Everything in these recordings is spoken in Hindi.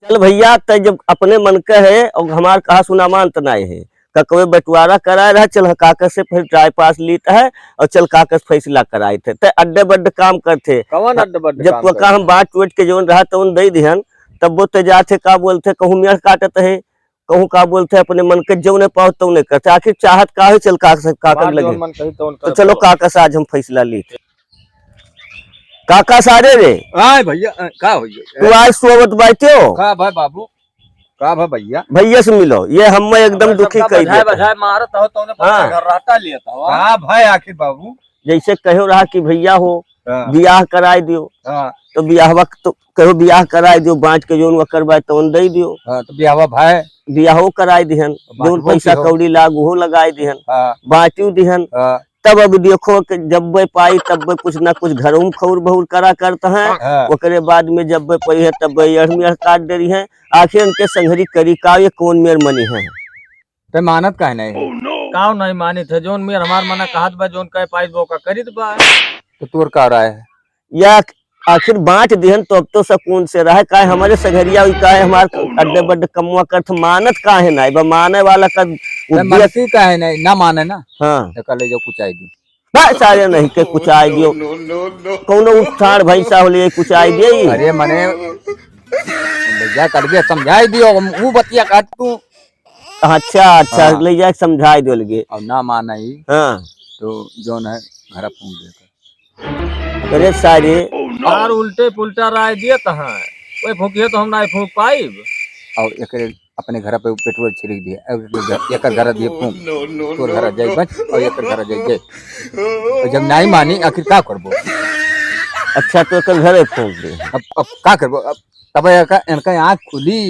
चल भैया तय जब अपने मन का है और हमार कहा सुना मानत नहीं है ककवे बंटवारा कराए रहा चल काका से फिर ट्राई पास लीता है और चल काका से फैसला कराए थे तय अड्डे बड्डे काम करते कौन अड्डे बड्डे जब काम का हम बांट टूट के जोन रहा तो उन दे दिहन तब वो तो जाते का बोलते कहूँ मेड़ काटत है कहूँ का बोलते अपने मन के जो नहीं पाओ तो नहीं करते आखिर चाहत का है चल काका लगे तो चलो काका से आज हम फैसला ली थे काका सारे रे आए भैया का भैया तू आज सोवत बैठे हो का भाई बाबू का भाई भैया भैया से मिलो ये हम एकदम दुखी कही बधाई मारत हो तो हाँ। घर रहता लिया था हां भाई आखिर बाबू जैसे कहो रहा कि भैया हो बियाह कराए दियो हां तो बियाह वक्त तो कहो बियाह कराए दियो बांट के जोन करवाए तो दे दियो हां तो बियाह भाई बियाहो कराए दिहन जोन पैसा कौड़ी लागू हो लगाए दिहन बांटियो दिहन तब अब देखो कि जब वे पाई तब वे कुछ ना कुछ घरों में खौर बहुर करा करता है ओकरे बाद में जब वे पई है तब वे अड़मी काट दे रही है आखिर उनके संघरी करी का ये कौन मेर मनी है ते मानत काहे नहीं काव नहीं मानी थे जोन मेर हमार मना कहत बा जोन कहे पाई वो का करित बा तो तोर का रहा है या आखिर बांट दिहन तो अब तो सुकून से रहे काहे हमारे सघरिया का है हमारे अड्डे बड्डे कमुआ करत मानत काहे नहीं बा माने वाला का उद्देश्य काहे नहीं ना माने ना हां कले जो कुछ आई दी सारे नहीं के कुछ आई दियो कौनो उठाड़ भैंसा हो लिए कुछ आई दे अरे मने भैया कर के समझाई दियो वो बतिया काट तू अच्छा अच्छा ले जाके समझाई दो लगे और ना माना ही हां तो जोन है घर फूंक देकर अरे सारे यार उल्टे पुल्टा राय दिए कहां कोई फूकिए तो हम ना फूक पाइब और एकरे अपने घर पे पेट्रोल छिड़क दिए एक घर दिए फूक तोर घर जाई बच और एक घर जाई जे तो जब नहीं मानी आखिर का करबो अच्छा तो एक घरे फूक दे अब का करबो अब तब इनका आंख खुली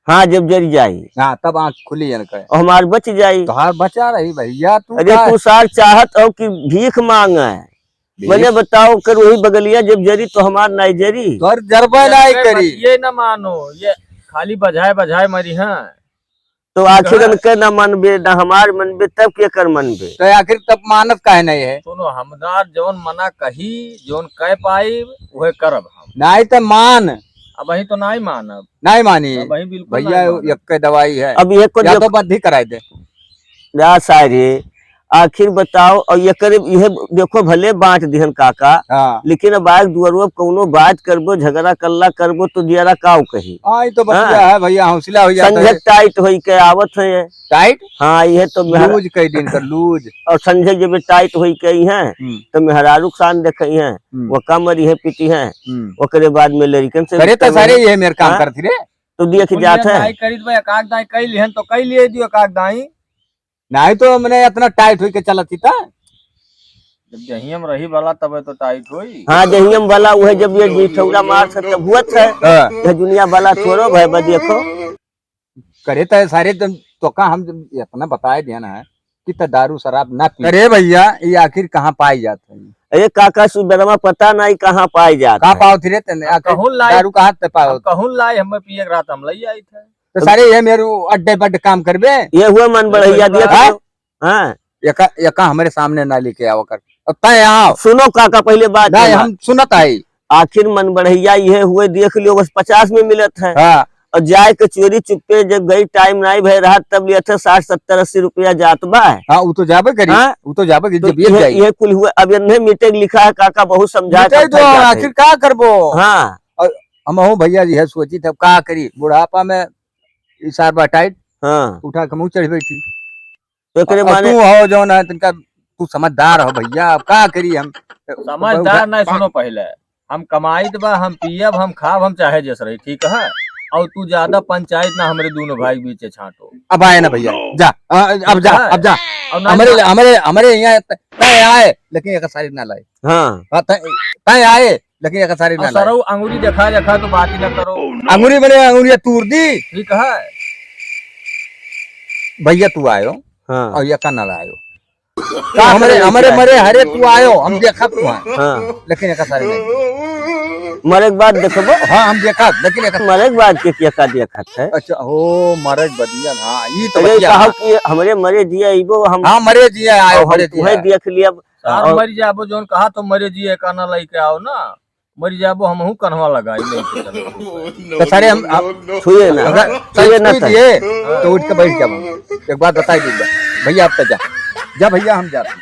हाँ जब जरी जाई हाँ तब आंख खुली इनका और हमार बच जाई तो हार बचा रही भैया तू अरे तू सार चाहत हो कि भीख मांगा है मैंने बताओ कर वही बगलिया जब जरी तो हमार नहीं जरी कर जरबा नहीं करी ये ना मानो ये खाली बजाए बजाए मरी है तो आखिर उनके न मनबे न हमार मनबे तब के कर मनबे तो आखिर तब मानत काहे नहीं है सुनो हमदार जोन मना कही जोन कह पाई वह करब हम नहीं तो मान अब वही तो नहीं मानब नहीं मानी भैया एक दवाई है अब ये को तो बद्धी कराए दे या सारे आखिर बताओ और ये देखो भले बांट दिहन काका लेकिन अब आज दुअरवा कोनो बात करबो झगड़ा कल्ला करबो तो दियारा काऊ कही आई तो बतिया है भैया हौसला हो जाता है टाइट होई के आवत है टाइट हाँ ये तो लूज कई दिन कर लूज और संजय जब टाइट होई के है तो मेहरारू शान देखई है वो कमरी है पीटी है ओकरे बाद में लड़कन से करे तो सारे ये मेरे काम करती रे तो देख जात है करीब भाई काग दाई कई लिहन तो कई लिए दियो काग दाई नहीं तो मैंने इतना टाइट हुई के चला थी था जब जहियम रही वाला तब तो टाइट हुई हाँ जहियम वाला वो है जब ये बिठौरा मार सकते हुआ है ये दुनिया वाला छोड़ो भाई बस देखो करे तो सारे तो का हम इतना बताए देना है कि तो दारू शराब ना पी अरे भैया ये आखिर कहाँ पाई जाते हैं अरे काका सुबरमा पता नहीं कहाँ पाई जाता कहाँ पाओ थे दारू कहाँ पाओ कहूँ लाई हम पिए रात हम लई आई थे तो सारे ये मेरे अड्डे बड्डे काम करबे ये हुआ मन बढ़िया दिया हाँ यका हमारे सामने ना लेके आओ कर अब सुनो काका पहले बात हम सुनत आई आखिर मन बढ़िया ये हुए देख लियो बस 50 में मिलत है हाँ। और जाए के चोरी चुप्पे जब गई टाइम नहीं भय रहा तब लिया था 60 70 80 रुपया जात बा हाँ वो तो जाबे करी हाँ? वो तो जाबे तो ये कुल हुआ अब इन्हें मीटिंग लिखा है काका बहुत समझा तो आखिर क्या करबो हाँ हम हो भैया जी है सोची तब का करी बुढ़ापा में इसार बा टाइट हाँ उठा के मुंह चढ़ बैठी तो माने तू हो जो ना तिनका तू समझदार हो भैया अब का करी हम समझदार नहीं सुनो पहले हम कमाई बा हम पियब हम खाब हम चाहे जैसे रही ठीक है और तू ज्यादा पंचायत ना हमारे दोनों भाई बीच छाटो अब आए ना भैया जा अब जा हमारे हमारे हमारे यहाँ तय आए लेकिन एक सारी ना लाए हाँ तय आए लेकिन एक सारी ना लाए अंगूरी देखा तो बात ही ना करो अंगूरी मैंने अंगूरी तूर दी ठीक है भैया तू आयो हाँ। और यका ना आयो हमारे हमारे मरे हरे तू आयो हम देखा तू हाँ। लेकिन एक सारी नहीं मरे के बाद देखो हाँ हम देखा लेकिन मरे के बाद के क्या देखा है अच्छा हो मरे बदिया हाँ ये तो कहा कि हमारे मरे दिया इबो हम हाँ मरे दिया आयो मरे दिया देख लिया मर जाबो जोन कहा तो मरे दिए का ना लेके आओ ना मर जाबो हमहू कन्हवा लगाई नहीं तो सारे हम छुए ना छुए ना तो उठ के बैठ जाओ। एक बात बताई दीजिए भैया, आप तो जा भैया, हम जाते हैं।